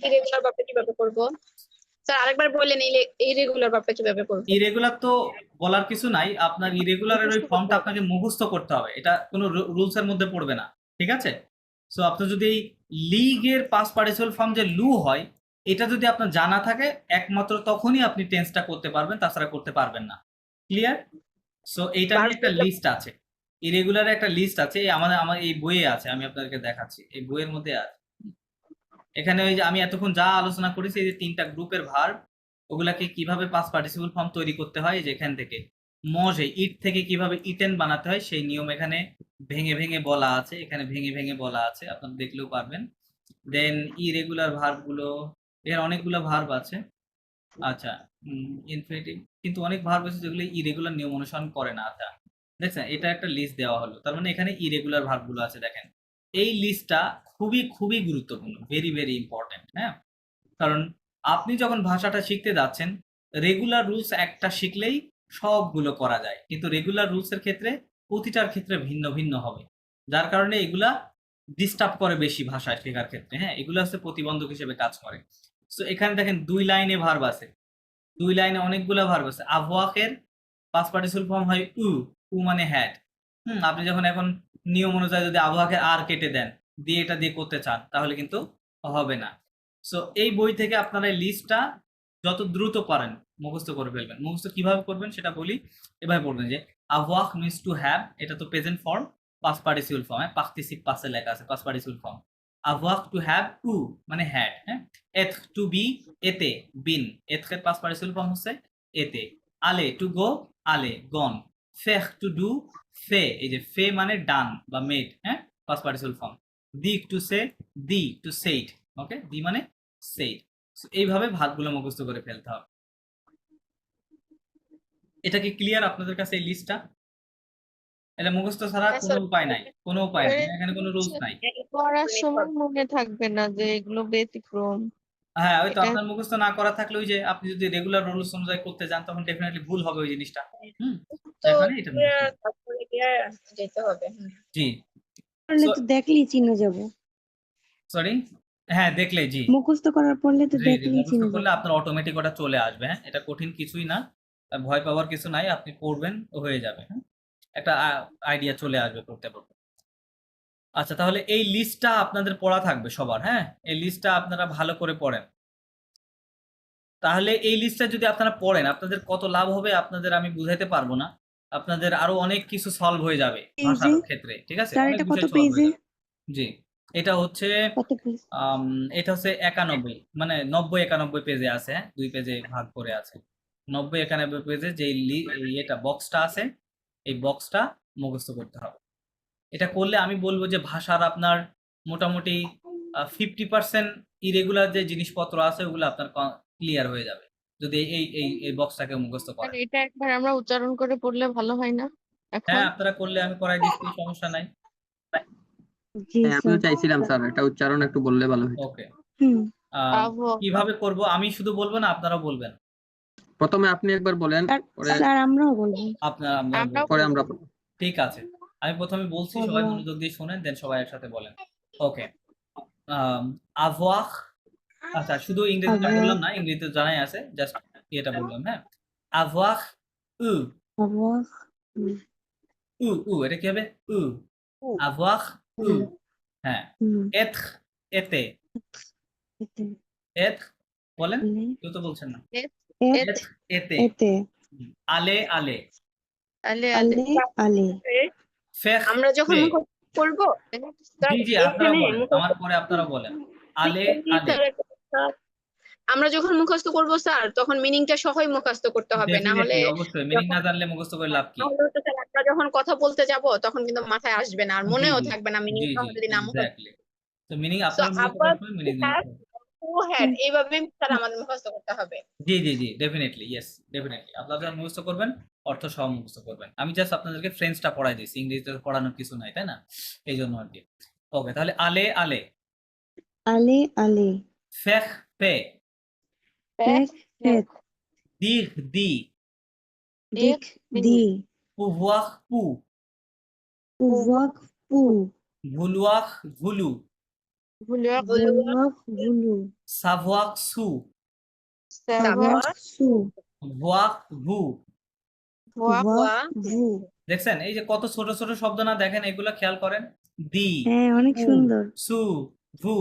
Irregular ভার্বটা কিভাবে করব? Sir আরেকবার বললেন ইরেগুলার ভার্বটা কিভাবে করব? ইরেগুলার তো বলার কিছু নাই, আপনার ইরেগুলারের ওই ফর্মটা আপনাকে মুখস্থ করতে হবে, এটা কোনো রুলস এর মধ্যে পড়বে না, ঠিক আছে? সো আপনি যদি লিগের পাস্ট পার্টিসিপল ফর্ম যে লু হয়, এটা যদি আপনার জানা থাকে একমাত্র তখনই আপনি টেন্সটা করতে পারবেন, তাছাড়া করতে পারবেন না। ক্লিয়ার? সো এইটা নিয়ে একটা লিস্ট আছে, ইরেগুলার একটা লিস্ট আছে, আমার এই বইয়ে আছে, আমি আপনাদেরকে দেখাচ্ছি, এই বইয়ের মধ্যে আছে। এখানে ওই যে আমি এতক্ষণ যা আলোচনা করেছি, এই যে 3টা গ্রুপের ভার্ব, ওগুলাকে কিভাবে পাস্ট পার্টিসিপল ফর্ম তৈরি করতে হয়, যেখান থেকে মজে ইট থেকে কিভাবে ইটেন বানাতে হয় সেই নিয়ম এখানে ভেঙে ভেঙে বলা আছে, এখানে ভেঙে ভেঙে বলা আছে, আপনারা দেখলেও পারবেন। দেন ইরেগুলার ভার্ব গুলো, এর অনেকগুলো ভার্ব আছে। আচ্ছা, ইনফিনিটিভ, কিন্তু অনেক ভার্ব আছে যেগুলো ইরেগুলার নিয়ম অনুসরণ করে না। আচ্ছা দেখছেন, এটা একটা লিস্ট দেওয়া হলো, তার মানে এখানে ইরেগুলার ভার্ব গুলো আছে, দেখেন এই লিস্টটা খুবই খুবই গুরুত্বপূর্ণ, ভেরি ভেরি ইম্পর্টেন্ট। হ্যাঁ, কারণ আপনি যখন ভাষাটা শিখতে যাচ্ছেন, রেগুলার রুলস একটা শিখলেই সবগুলো করা যায়, কিন্তু রেগুলার রুলসের ক্ষেত্রে প্রতিটার ক্ষেত্রে ভিন্ন ভিন্ন হবে, যার কারণে এগুলা ডিস্টার্ব করে বেশি ভাষা শেখার ক্ষেত্রে। হ্যাঁ, এগুলো হচ্ছে প্রতিবন্ধক হিসেবে কাজ করে। সো এখানে দেখেন 2 লাইনে ভার্ব আছে, 2 লাইনে অনেকগুলো ভার্ব আছে। আবওয়াকের পাস্ট পার্টিসিপল ফর্ম হয় উ, উ মানে হ্যাড। আপনি যখন এখন নিয়ম অনুযায়ী যদি আবহাওয়াকে আর কেটে দেন, দিয়ে এটা দিয়ে করতে চান, তাহলে কিন্তু হবে না। সো এই বই থেকে আপনারা এই লিস্টটা যত দ্রুত পারেন মুখস্থ করে ফেলবেন। মুখস্থ কিভাবে করবেন সেটা বলি, এভাবে পড়বেন যে আবওয়াক মিনস টু হ্যাভ, এটা তো present form, past participle form, হ্যাঁ, পার্টিসিপ পাসে লেখা আছে পাস্ট পার্টিসিপল ফর্ম। আবওয়াক টু হ্যাভ উ মানে হ্যাড, হ্যাঁ। এথ টু বি, এতে বিন, এথের পাস্ট পার্টিসিপল ফর্ম হচ্ছে এতে। আলে টু গো, আলে গন। ফেহ টু ডু, ফে, এই যে ফে মানে ডান বা মেড, হ্যাঁ, পাস্ট পার্টিসিপল ফর্ম। দিক টু সে, দি টু সেইড, ওকে, দি মানে সেইড। এইভাবে ভাগগুলো মুখস্থ করে ফেলতে হবে। এটা কি ক্লিয়ার আপনাদের কাছে এই লিস্টটা? এটা মুখস্থ ছাড়া হ্যাঁ কোনো স্যার। উপায় নাই, কোনো উপায় নাই, এখানে কোনো রুলস নাই। পড়ার সময় মনে থাকবে না যে এগুলো ব্যতিক্রম। হ্যাঁ, ওই তো এটা আপনার মুখস্থ না করা থাকলে ওই যে আপনি যদি রেগুলার রুলস অনুযায়ী করতে যান, তখন ডেফিনেটলি ভুল হবে ওই জিনিসটা। তো এখানে এটা মুখস্থ। তারপরে গিয়ে যেতে হবে। জি, পড়লে তো দেখলেই চিনে যাব। সরি, হ্যাঁ দেখলে, জি মুখস্থ করার পড়লে তো জি জি, দেখলেই মুখস্থ চিনে করলে যাব। আপনার অটোমেটিক ওটা চলে আসবে। হ্যাঁ, এটা কঠিন কিছুই না, ভয় পাওয়ার কিছু নাই, আপনি পড়বেন হয়ে যাবে। হ্যাঁ, একটা আইডিয়া চলে আসবে পড়তে পড়তে। আচ্ছা, তাহলে এই লিস্টটা আপনাদের পড়া থাকবে সবার। হ্যাঁ, এই লিস্টটা আপনারা ভালো করে পড়েন। তাহলে এই লিস্টটা যদি আপনারা পড়েন, আপনাদের কত লাভ হবে আপনাদের আমি বুঝাইতে পারবো না। আপনাদের আরো অনেক কিছু সলভ হয়ে যাবে ভাষার ক্ষেত্রে, ঠিক আছে? স্যার অনেক এটা কত বিষয় সলভ হয়ে পেজে? যাবে। জি, এটা হচ্ছে কত পেজ? এটা হচ্ছে 91, মানে 90-91 পেজে আছে। হ্যাঁ, 2 পেজে ভাগ করে আছে। 90-91 পেজে যে এটা বক্সটা আছে, এই বক্সটা মুখস্থ করতে হবে। এটা করলে আমি বলবো যে ভাষার আপনার মোটামুটি 50% ইরেগুলার যে জিনিসপত্র আছে ওগুলো আপনার ক্লিয়ার হয়ে যাবে, যদি এই বক্সটাকে মুখস্থ করেন। এটা একবার আমরা উচ্চারণ করে পড়লে ভালো হয় না এখন? হ্যাঁ, আপনারা করলে আমি করাই দিচ্ছি, সমস্যা নাই। জি হ্যাঁ, আমিও স্যার। চাইছিলাম স্যার এটা উচ্চারণ একটু বললে ভালো হতো। ওকে, হুম। কিভাবে করব আমি শুধু বলবো না, আপনারাও বলবেন। প্রথমে আপনি একবার বলেন, পরে স্যার আমরাও বলবো। আপনারা আমরাও পরে আমরা ঠিক আছে, আমি প্রথমে বলছি, সবাই মনোযোগ দিয়ে শুনেন, দেন সবাই একসাথে বলেন। ওকে, আভওয়াহ, আচ্ছা শুধু ইংরেজিতে বললাম না, ইংরেজিতে জানাই আছে, জাস্ট এটা বললাম। হ্যাঁ, আভওয়াহ উ, আবহাওয়া। উ উ এটা কি হবে? উ, আভওয়াহ উ। হ্যাঁ, এথ, এতে, এথ বলেন, কেউ তো বলছেন না। এথ, এতে, এতে। আলে, আলে, আলে আলে আলে। ফেখ, আমরা যখন ফে। মুখস্থ করব, জি জি, আপনারা বলেন, আমার পরে আপনারা বলেন। আলে, আলে, আমরা যখন মুখস্থ করব স্যার, তখন মিনিংটা সহই মুখস্থ করতে হবে, না হলে ডেফিনেটলি, অবশ্যই মিনিং না জানলে মুখস্থ করে লাভ কি? স্যার আমরা যখন কথা বলতে যাব তখন কিন্তু মাথায় আসবে না, আর জি মনেও জি থাকবে না মিনিং জি জি, যদি না মুখস্থ। এক্স্যাক্টলি। তো মিনিং সো আপনারা মুখস্থ আবার করার সময় মিনিং জানতে হবে। এইভাবে স্যার আমাদের মুখস্থ করতে হবে। জি জি জি, ডেফিনেটলি, ইয়েস ডেফিনেটলি, আপনারা মুখস্থ করবেন, অর্থ সহ মুখস্থ করবেন। আমি জাস্ট আপনাদেরকে ফ্রেঞ্চটা পড়াই দিচ্ছি, ইংরেজিতে পড়ানোর কিছু নাই, তাই না? এই জন্য আর কি। ওকে, তাহলে আলে, আলে, আলে আলে। ফেখ, ফে, ফেক ফেক। দিহ, দি, দিক দি। পুভওয়াহ, পু, উওয়াক পু। ভুলওয়াহ, ভুলু, vouloir, Vouloir, voulu. savoir sous, savoir, Sous. voir vous। voir, Voir, vous. দেখছেন এই যে কত ছোট ছোট শব্দ না, দেখেন এগুলো খেয়াল করেন। দি, হ্যাঁ, অনেক উ, সুন্দর। সু, ভু,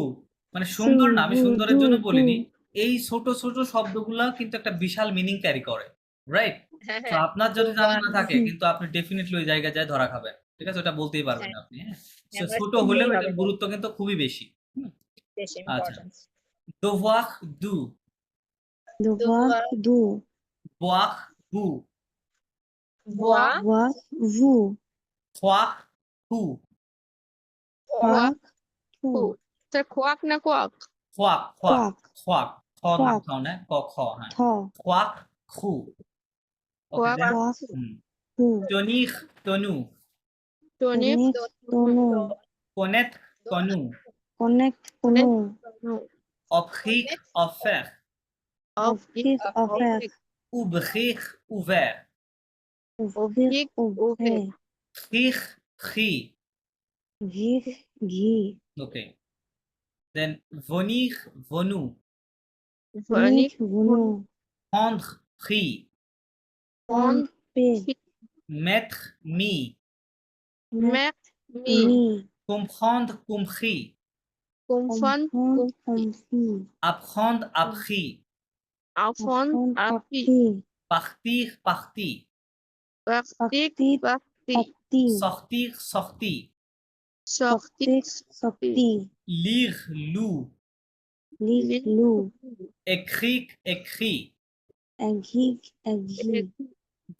মানে সুন্দর না, আমি ভু, সুন্দরের ভু, জন্য ভু। বলিনি, এই ছোট ছোট শব্দগুলা কিন্তু একটা বিশাল মিনিং ক্যারি করে, রাইট? হ্যাঁ তো হ্যাঁ আপনার যদি জানা না থাকে হুম। কিন্তু আপনি ডেফিনেটলি ওই জায়গায় যায় ধরা খাবেন, ঠিক আছে? ওটা বলতেই পারবেন হ্যাঁ না আপনি, হ্যাঁ? হ্যাঁ, আমরা ছোট হলেও শিখতেই এটার হবে গুরুত্ব কিন্তু খুবই বেশি। বেশি আচ্ছা, importance. devoir du, Devoir, du. boire vous, voir, Voir, vous. croire vous, Croire, who, vous. Sir খোয়াক না কোয়াক? croire, Quack. croire, খ না Quack. খ না ক খ, হ্যাঁ, Tho. croire vous, okay, Croire then Quack, হুম, vous. tenir tenu, Tony, Connect, tonneau. connaître connu, Connect, tonneau. offrir offert, Offrir, offert. ouvrir ouvert, Ouvrir, ouvert. rire pris, Gire, gire. okay, then venir venu, Venir, venu. prendre pris, Prendre, paix. mettre mis, Mettre, mi, mis. comprendre compris, confond, Comprendre, compris. apprendre appris, affond, Apprendre, appris, appris. partir parti, partir, Partir, parti, parti. sortir sorti, sortir, Sortir, sortir. lire lou, Lire, loup. écrire écrit, Agir, agir.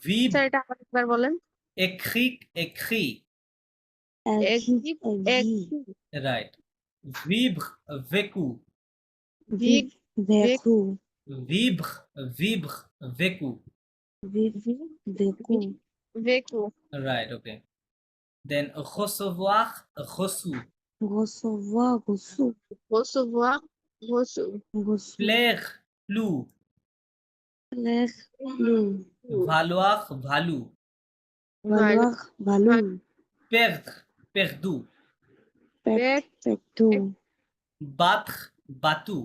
vibre sir এটা আরেকবার বলেন। écrit écrit, Agir, agir. right, vibre vécu, Vivre, vécu. vibre vibre vécu, Vivre, vécu. vécu, right, okay, then recevoir reçu, Recevoir, reçu. recevoir, reçu, Reçu. plaire plu, Plaire, plus. valoir valu, Valoir, valoir. perdre perdu, Perdre, perdu. battre battu,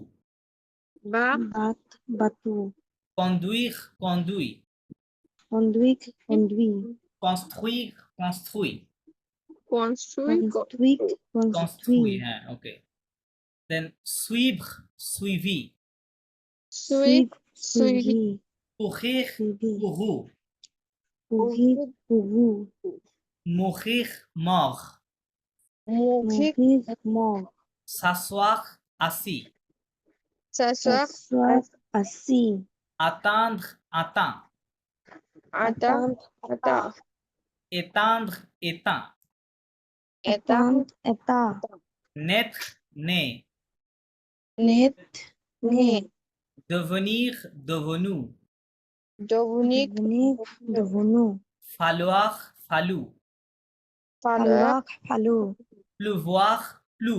battre, Battre, battu. conduire conduit, Conduire, conduit. construire construit, construire, Construire, construit, construire. হ্যাঁ, okay, then suivre suivi, suivre, Suivre, suivi. courir Suivi. couru, Courir, couru. mourir mort, mourir, Mourir, mort. s'asseoir assis, s'asseoir, S'asseoir, assis. attendre atteint, attendre, attendre, éteindre éteint, éteindre, Attendre, état. naître né, Naître, né. devenir devenu, devenir, Devenir, devenu. falloir fallu, falloir, Falloir, fallu. pleuvoir plu,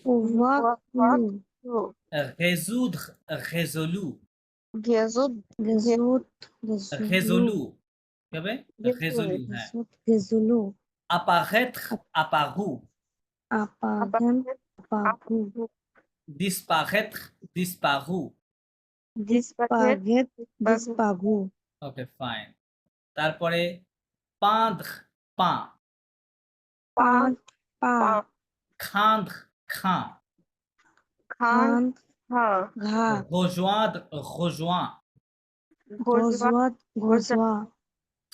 Pouvoir, plus. résoudre résolu, résoudre, Résoudre, résolu, কি হবে? résolu, হ্যাঁ, Résoudre, résolu. apparaître apparu, Apparent, apparu. disparaître disparu, Disparaître, disparu. Okay fine. তারপরে peindre peint, Peindre, pas. craindre craint, craindre, Gras. rejoindre rejoint, Rejoindre, rejoindre.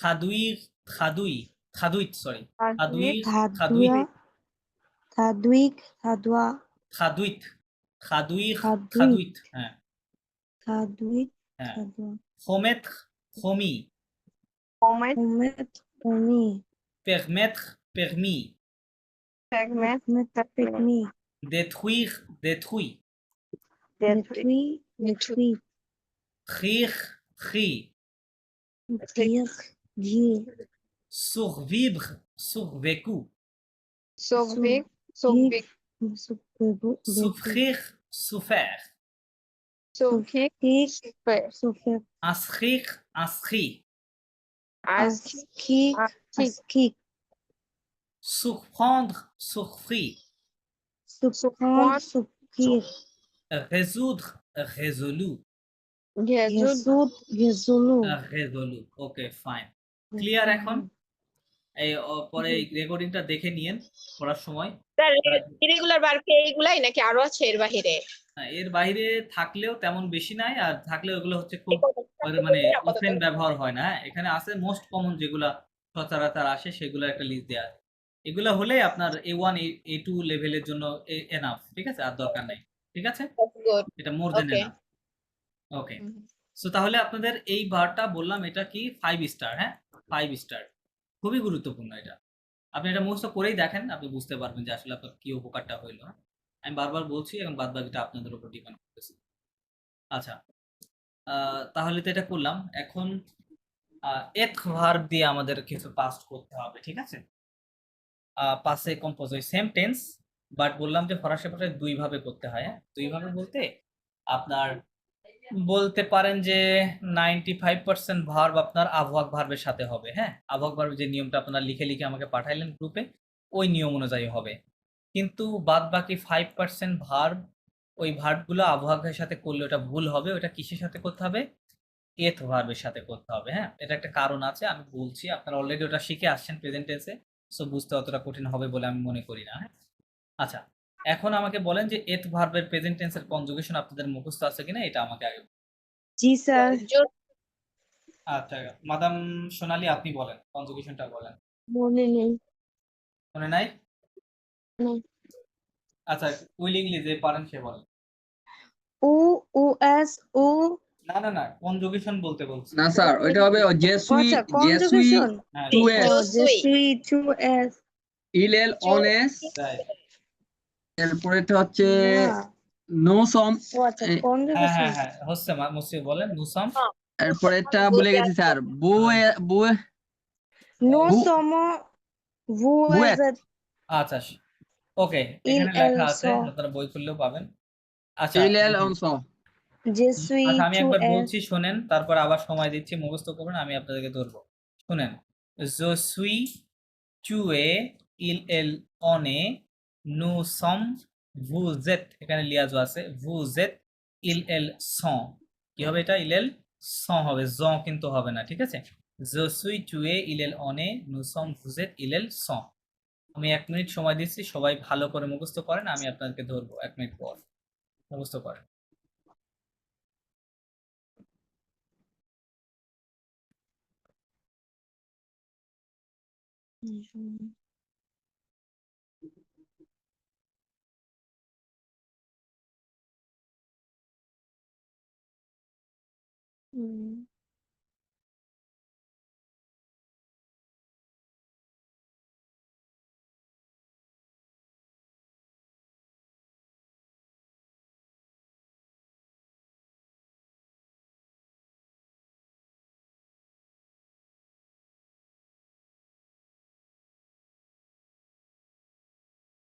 traduire traduit traduite sorry, traduire Traduire, traduire, traduire. traduite traduire Traduite. traduite, হ্যাঁ Traduire, হ্যাঁ, traduire. promettre promis, Promettre, promis. permettre permis, Permettre, permis. détruire détruit, Détruire, détruire. rire pris, Dire, dire. survivre survécu, sauver, Survivre, sauver, souffrir souffert, sauver, Souffrir, souffrir. inscrire inscrit, inscrire, Inscrire, inscrire. surprendre surpris, سكان سكير résoudre résolu ঘেজুল يسود يزولو résolu okay fine clear এখন এই পরে এই রেকর্ডিংটা দেখে নিয়েন পড়ার সময় sir irregular verb এইগুলাই নাকি আরো আছে এর বাহিরে? এর বাইরে থাকলেও তেমন বেশি নাই আর থাকলেও এগুলো হচ্ছে খুব মানে অফেন ব্যবহার হয় না, হ্যাঁ? এখানে আছে মোস্ট কমন যেগুলা সচরাচর আসে সেগুলো একটা লিস্ট দেওয়া আছে। এগুলো হলেই আপনার A1 A2 লেভেলের জন্য এনাফ, ঠিক আছে? আর দরকার নাই, ঠিক আছে? গুড। এটা মোর দেন ওকে। এনাফ। ওকে, সো তাহলে আপনাদের এই বারটা বললাম এটা কি 5 স্টার, হ্যাঁ 5 স্টার, খুবই গুরুত্বপূর্ণ এটা। আপনি এটা মুখস্থ করেই দেখেন, আপনি বুঝতে পারবেন যে আসলে আপনার কি উপকারটা হইলো। হ্যাঁ? আমি বারবার বলছি এবং বাদ বাকিটা আপনাদের উপর ডিপেন্ড করতেছে। আচ্ছা, তাহলে তো এটা করলাম। এখন এথ ভার্ব দিয়ে আমাদের কিছু পাস্ট করতে হবে, ঠিক আছে? পাসে কম্পোজ হয় সেম টেন্স, বাট বললাম যে ফরাসি ভাষায় দুই ভাবে করতে হয়। হ্যাঁ, দুই ভাবে বলতে আপনার বলতে পারেন যে 95% ভার্ব আপনার আবহাওয়াক ভার্বের সাথে হবে। হ্যাঁ, আবহাওয়াক ভার্বের যে নিয়মটা আপনারা লিখে লিখে আমাকে পাঠাইলেন গ্রুপে, ওই নিয়ম অনুযায়ী হবে। কিন্তু বাদ বাকি 5% ভার্ব, ওই ভার্বগুলো আবহাওয়াকের সাথে করলে ওটা ভুল হবে। ওটা কিসের সাথে করতে হবে? এথ ভার্বের সাথে করতে হবে। হ্যাঁ, এটা একটা কারণ আছে, আমি বলছি। আপনারা অলরেডি ওটা শিখে আসছেন প্রেজেন্ট টেন্সে, সো বুঝতে অতটা কঠিন হবে বলে আমি মনে করি না। হ্যাঁ, আচ্ছা, এখন আমাকে বলেন যে এথ ভার্বের প্রেজেন্ট টেন্সের কনজুগেশন আপনাদের মুখস্থ আছে কিনা, এটা আমাকে আগে। जी सर আচ্ছা, মাদাম সোনালী আপনি বলেন, কনজুগেশনটা বলেন। মনে নেই। মনে নাই? নেই। আচ্ছা, উইলিংলি যে পারেন সে বলেন। ओ ओ एस ओ না না না, কনজুগেশন বলতে বলছি। না স্যার, ওইটা হবে জেসুই अच्छा জেসুই conjugation হ্যাঁ, টু Oh, এস ओ sui. जेसुई टू एस ইলেল অন এস, right. এরপরেটা হচ্ছে ना নো সম, ओ अच्छा হ্যাঁ conjugation হ্যাঁ হ্যাঁ, হচ্ছে মুসি বলেন নুসাম। এরপরেটা ভুলে গেছি স্যার, বুয়ে বুয়ে no বু- somo वो বুয়েট। एज আচ্ছা, ওকে, il এখানে el লেখা আছে, so আপনারা বই খুললেও পাবেন। আচ্ছা, ইলেল দেখেন। অন সম। जेसुई আচ্ছা, আমি टू একবার एस বলছি শোনেন, তারপর আবার সময় দিচ্ছি, মুখস্থ করবেন, আমি আপনাদেরকে ধরবো। শুনেন, je suis, tu es, il elle on est, nous sommes, vous êtes, এখানে লিয়াজও আছে, vous êtes, il elle sont। কি হবে এটা? il elle sont হবে, জন কিন্তু হবে না, ঠিক আছে? je suis, tu es, il elle on est, nous sommes, vous êtes, il elle sont। আমি 1 মিনিট সময় দিচ্ছি, সবাই ভালো করে মুখস্থ করেন, আমি আপনাদেরকে ধরবো 1 মিনিট পর। মুখস্থ করেন।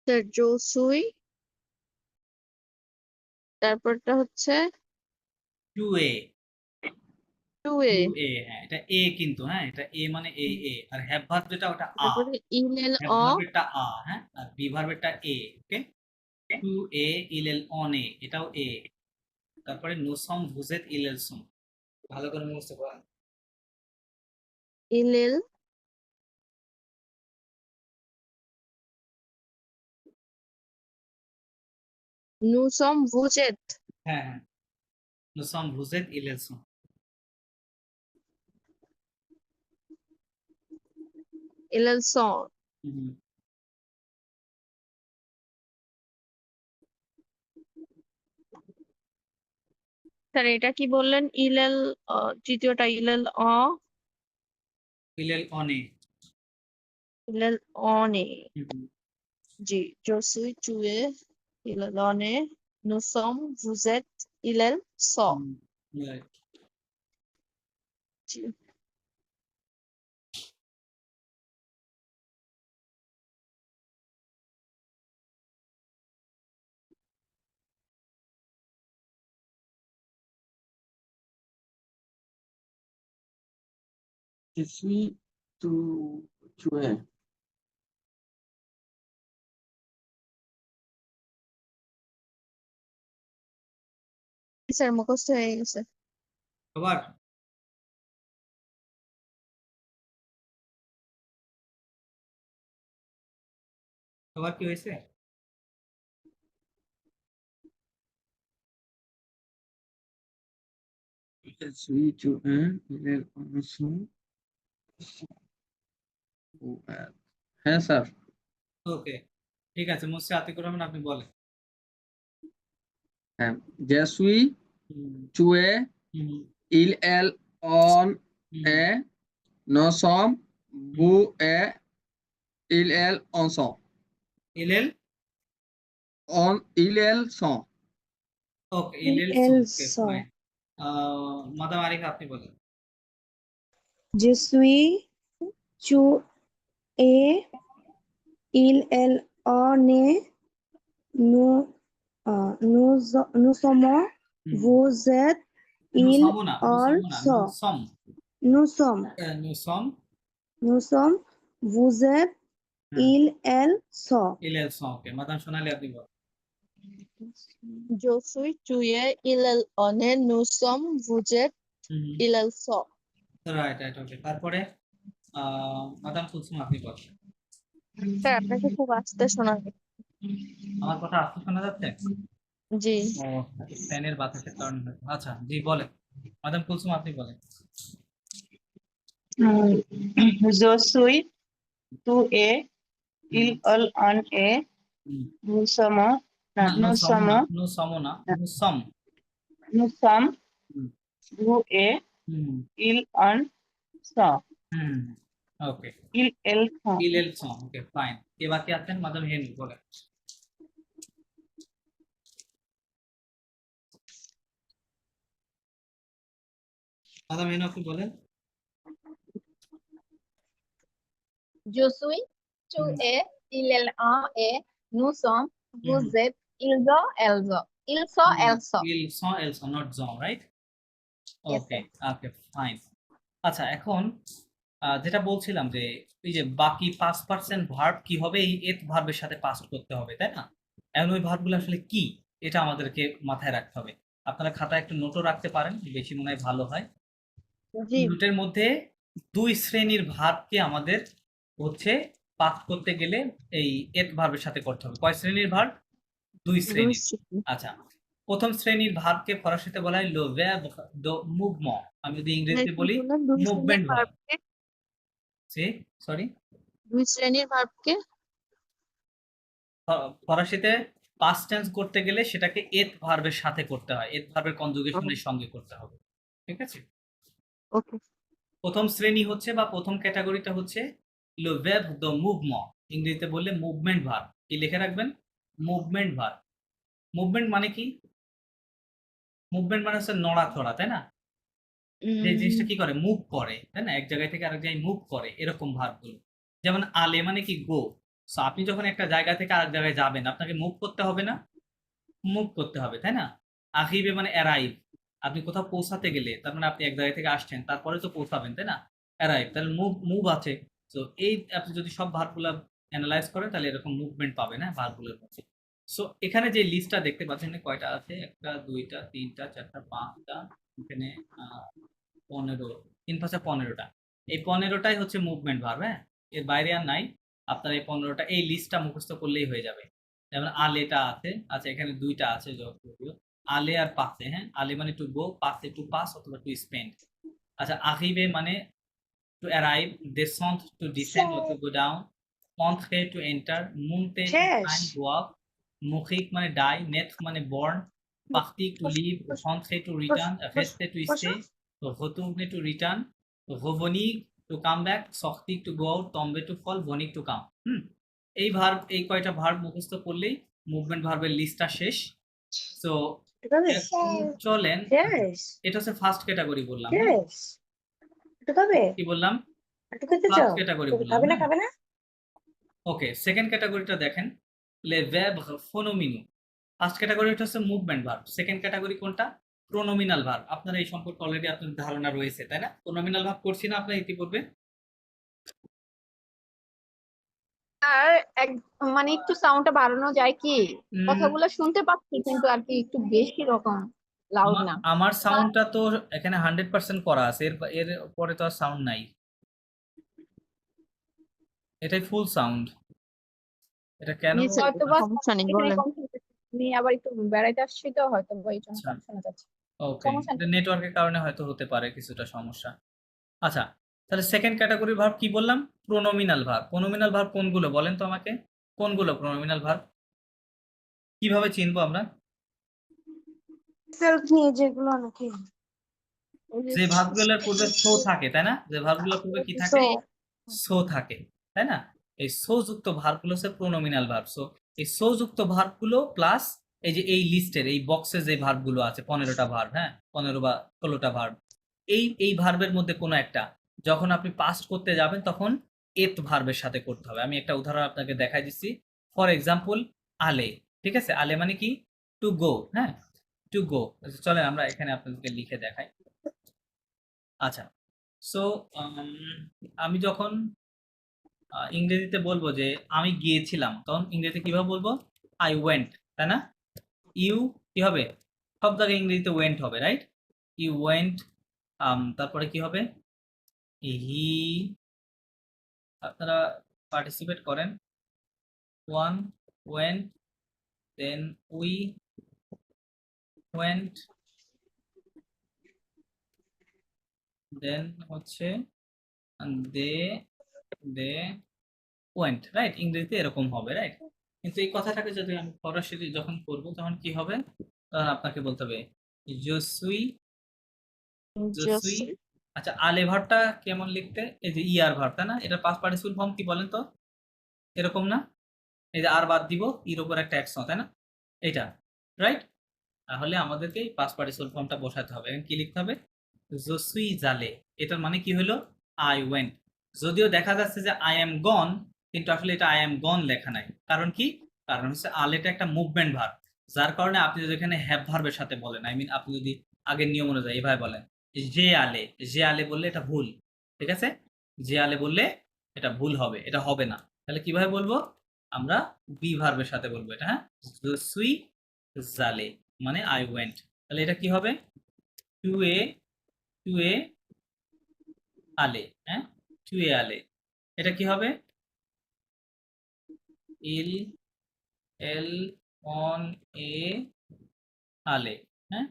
স্যার জোসুই, তারপরটা হচ্ছে টু এ, টু এ, হ্যাঁ, এটা এ কিন্তু, হ্যাঁ, এটা এ মানে এ এ, আর হ্যাভ ভার্ব যেটা ওটা আ। তারপরে ইল এল হ্যাভ অ, ভার্বেরটা আ, হ্যাঁ, আর বি ভার্বেরটা এ। ওকে, টু এ ইলেল অন এ, এটাও এ। তারপরে নুসম ভুজেত ইলেল সুম, ভালো করে মুখস্থ করেন। ইল এল নুসম ভুজেত, হ্যাঁ হ্যাঁ, নুসম ভুজেত ইলেল সুম। ইল এল স। হুম, স্যার এটা কি বললেন? ইল এল তৃতীয়টা ইল এল অ, ইলেল অন এ। ইল এল অনে। হুম, জি, জোসুই টু এ ইল এল অনে, নুসম ভুজেত ইল এল স। right. জি। জেসুই টু টু এ স্যার মুখস্থ হয়ে গেছে। সবার সবার কি হয়েছে? Je suis, tu es, il est, nous sommes, vous êtes। হ্যাঁ স্যার। ওকে, ঠিক আছে, মুসা আতিকুর রহমান, আপনি বলেন। হ্যাঁ, je suis, হুম, tu es, হুম, il, elle, on হুম, est, nous sommes, vous êtes, il, elle, on sont, ইলেল, il, elle sont। ওকে, ইলেল সো, ওকে Elsa. ফাইন। মাদাম আরিফা, আপনি বলেন। Je suis, tu es, il, elle, on est, nous, nous sommes, hmm, vous êtes, নু ils, সমো না, নু elles সমো না, নু sont. সম, Nous sommes, নু সম, nous sommes, vous êtes, হ্যাঁ, ils, elles sont. ইলেল সো, ওকে, মাদাম সোনালি, আপনি বলেন। Je suis, tu es, il, elle, on est, nous sommes, vous êtes, হুম, il, elle sont। Right right, okay. তারপরে মাদাম কুলসুম, আপনি বলেন। স্যার আপনাকে খুব আস্তে শোনা যায়। আমার কথা আস্তে শোনা যাচ্ছে? জি। ও, ফ্যানের বাতাসের কারণে হয়তো। আচ্ছা, জি বলেন, মাদাম কুলসুম, আপনি বলেন। Je suis, tu es, হুম, il, elle, on est, hmm, nous sommes, না, নু nous সম না, sommes, নু সমো না, নু সম, nous sommes, হুম, vous êtes, হুম, il, on sont, hmm, okay, il, elle sont। ইলেল সম, ওকে ফাইন। কে বাকি আছেন? মাদাম হেনু, বলেন। মাদাম হেনু, আপনি বলেন। Je suis, tu hmm, es, il, elle, on est, nous sommes, hmm, vous êtes, ils ont, elles ont. Ils sont, hmm, elles sont. ইল সম, এল সম, not জম, right? Yes, ওকে, sir. Okay fine. আচ্ছা, এখন যেটা বলছিলাম যে এই যে বাকি 5% ভার্ব কি হবে, এই এত ভার্বের সাথে পাস্ট করতে হবে, তাই না? এখন ওই ভার্বগুলো আসলে কি, এটা আমাদেরকে মাথায় রাখতে হবে। আপনারা খাতায় একটু নোটও রাখতে পারেন, বেশি মনে হয় ভালো হয়। জি। নোটের মধ্যে 2 শ্রেণীর ভার্বকে আমাদের হচ্ছে পাস্ট করতে গেলে এই এত ভার্বের সাথে করতে হবে। কয় শ্রেণীর ভার্ব? 2 শ্রেণীর। আচ্ছা, প্রথম শ্রেণীর ভার্বকে ফরাসিতে বলা হয় লো verb de mouvement। আমি যদি ইংরেজিতে বলি দুই শ্রেণীর মুভমেন্ট ভার্ব। ভার্বকে, সরি, দুই শ্রেণীর ভার্বকে ফরাসিতে পাস্ট টেন্স করতে গেলে সেটাকে এত ভার্বের সাথে করতে হয়, এত ভার্বের কনজুগেশনের সঙ্গে করতে হবে, ঠিক আছে? ওকে। প্রথম শ্রেণী হচ্ছে বা প্রথম ক্যাটাগরিটা হচ্ছে লো verb de mouvement। ইংরেজিতে বললে মুভমেন্ট ভার্ব। কি লিখে রাখবেন? Movement verb. মুভমেন্ট মানে কি? মুভমেন্ট মানে হচ্ছে নড়াচড়া, তাই না? যে জিনিসটা কি করে, মুভ করে, তাই না? এক জায়গায় থেকে আরেক জায়গায় মুভ করে, এরকম ভার্বগুলো। যেমন আলে মানে কি, গো। সো আপনি যখন একটা জায়গা থেকে আরেক জায়গায় যাবেন, আপনাকে মুভ করতে হবে না? মুভ করতে হবে, তাই না? আখিবে মানে অ্যারাইভ। আপনি কোথাও পৌঁছাতে গেলে তার মানে আপনি এক জায়গা থেকে আসছেন, তারপরে তো পৌঁছাবেন, তাই না? অ্যারাইভ, তাহলে মুভ, মুভ আছে। তো এই আপনি যদি সব ভার্বগুলো অ্যানালাইজ করেন তাহলে এরকম মুভমেন্ট পাবেন, হ্যাঁ, ভার্বগুলোর মধ্যে। সো এখানে যে লিস্টটা দেখতে পাচ্ছেন, এখানে কয়টা আছে? 1টা 2টা 3টা 4টা 5টা, এখানে 15, 3 5 15টা। এই 15টাই হচ্ছে মুভমেন্ট ভার্ব, হ্যাঁ, এর বাইরে আর নাই। আপনার এই 15টা, এই লিস্টটা মুখস্থ করলেই হয়ে যাবে। যেমন আলেটা আছে, আচ্ছা এখানে 2টা আছে, যদিও আলে আর পাসে, হ্যাঁ, আলে মানে টু গো, পাসে টু পাস অথবা টু স্পেন্ড। আচ্ছা, আরিভে মানে to arrive, descend to descend or to go down, entrer to enter, monter to climb, শেষ। গো আপ, mourir মানে ডাই, naître মানে born, partir to leave, rentrer to return, rester to stay, retourner to return, revenir to come back, sortir to go out, tomber to fall, venir to come. এই verb, এই কয়টা verb মুখস্থ করলেই movement ভার্বের লিস্টটা শেষ। So তবে চলেন, শেষ এটা হচ্ছে ফার্স্ট ক্যাটাগরি বললাম, হ্যাঁ? শেষ একটু খাবে কি বললাম? একটু খেতে ফার্স্ট চাও ক্যাটাগরি বললাম, খাবে না হ্যাঁ? খাবে না ওকে, সেকেন্ড ক্যাটাগরিটা দেখেন, লে verb ফোনোমিনো। ফার্স্ট ক্যাটাগরিটা হচ্ছে মুভমেন্ট ভার্ব, সেকেন্ড ক্যাটাগরি কোনটা? Pronominal verb. আপনারা এই সম্পর্কে অলরেডি আপনার ধারণা রয়েছে, তাই না? প্রোনোমিনাল ভার্ব করছি না আপনারা ইতিপূর্বে? আর এক মানে একটু সাউন্ডটা বাড়ানো যায় কি? উম, কথাগুলো শুনতে পাচ্ছি কিন্তু আর কি একটু বেশি রকম লাউড না। আমার সাউন্ডটা তো এখানে 100% করা আছে, এর পরে তো আর সাউন্ড নাই, এটাই ফুল সাউন্ড। এটা কেন নিচে হয়তো বা সমস্যা নেই, এখানে বলেন। কনফিউজ, আমি আবার একটু বেড়াইতে আসছি তো, হয়তো বা এই জন্য আচ্ছা, কম শোনা যাচ্ছে। ওকে, সমস্যা এটা নেই। নেটওয়ার্কের কারণে হয়তো হতে পারে কিছুটা সমস্যা। আচ্ছা, তাহলে সেকেন্ড ক্যাটাগরি ভার্ব কি বললাম? Pronominal verb. প্রোনোমিনাল ভার্ব কোনগুলো বলেন তো আমাকে, কোনগুলো প্রোনোমিনাল ভার্ব? কিভাবে চিনবো আমরা? সেলফ নিয়ে যেগুলো নাকি ওই যে যে ভার্বগুলোর পূর্বে সো থাকে, তাই না? যে ভার্বগুলোর পূর্বে কি থাকে? সো সো থাকে, তাই না? এই সো যুক্ত ভার্বগুলো হচ্ছে প্রোনোমিনাল ভার্ব। সো এই সো যুক্ত ভার্বগুলো প্লাস এই যে এই লিস্টের এই বক্সে যে ভার্বগুলো আছে 15টা ভার্ব, হ্যাঁ, 15 বা 16টা ভার্ব, এই ভার্বের মধ্যে কোনো একটা যখন আপনি পাস্ট করতে যাবেন তখন এত ভার্বের সাথে করতে হবে। আমি একটা উদাহরণ আপনাকে দেখাই দিচ্ছি। ফর এক্সাম্পল, আলে, ঠিক আছে? আলে মানে কি? টু গো, হ্যাঁ, টু গো। চলেন আমরা এখানে আপনাদেরকে লিখে দেখাই। আচ্ছা, সো আমি যখন ইংরেজিতে বলবো যে আমি গিয়েছিলাম, তখন ইংরেজিতে কিভাবে বলবো? আই ওয়েন্ট, তাই না? ইউ কি হবে? সব জায়গায় ইংরেজিতে ওয়েন্ট হবে, রাইট? You went. তারপরে কি হবে? হি, আপনারা পার্টিসিপেট করেন। One went, then we went, then হচ্ছে দে দে ওয়েন্ট, রাইট? ইংরেজিতে এরকম হবে, রাইট? কিন্তু এই কথাটাকে যদি আমি সরাসরি যখন করবো তখন কি হবে? তখন আপনাকে বলতে হবে জসুই জসুই। just আচ্ছা, আলে ভার্বটা কেমন লিখতে? এই যে ইয়ার ভার্ব, তাই না? এটার পাস্ট পার্টিসিপল ফর্ম কি বলেন তো? এরকম না? এই যে আর বাদ দিব, ইর উপর একটা অ্যাকশন, তাই না? এটা, রাইট? তাহলে আমাদেরকে এই পাস্ট পার্টিসিপল ফর্মটা বসাতে হবে। এখন কি লিখতে হবে? জসুই জালে। এটার মানে কি হলো? I went. যদিও দেখা যাচ্ছে যে আই এম গন, কিন্তু আসলে এটা আই এম গন লেখা নাই। কারণ কি? কারণ হচ্ছে আলেটা একটা মুভমেন্ট ভার্ব, যার কারণে আপনি যদি এখানে হ্যাভ ভার্বের সাথে বলেন, আই মিন আপনি যদি আগের নিয়ম অনুযায়ী এভাবে বলেন যে আলে, যে আলে বললে এটা ভুল, ঠিক আছে? যে আলে বললে এটা ভুল হবে, এটা হবে না। তাহলে কিভাবে বলবো? আমরা বি ভার্বের সাথে বলবো এটা, হ্যাঁ? জসুই জালে মানে আই ওয়েন্ট। তাহলে এটা কি হবে? টু এ আলে, হ্যাঁ, টু এ আলে। এটা কি হবে? ইল এল অন এ আলে, হ্যাঁ,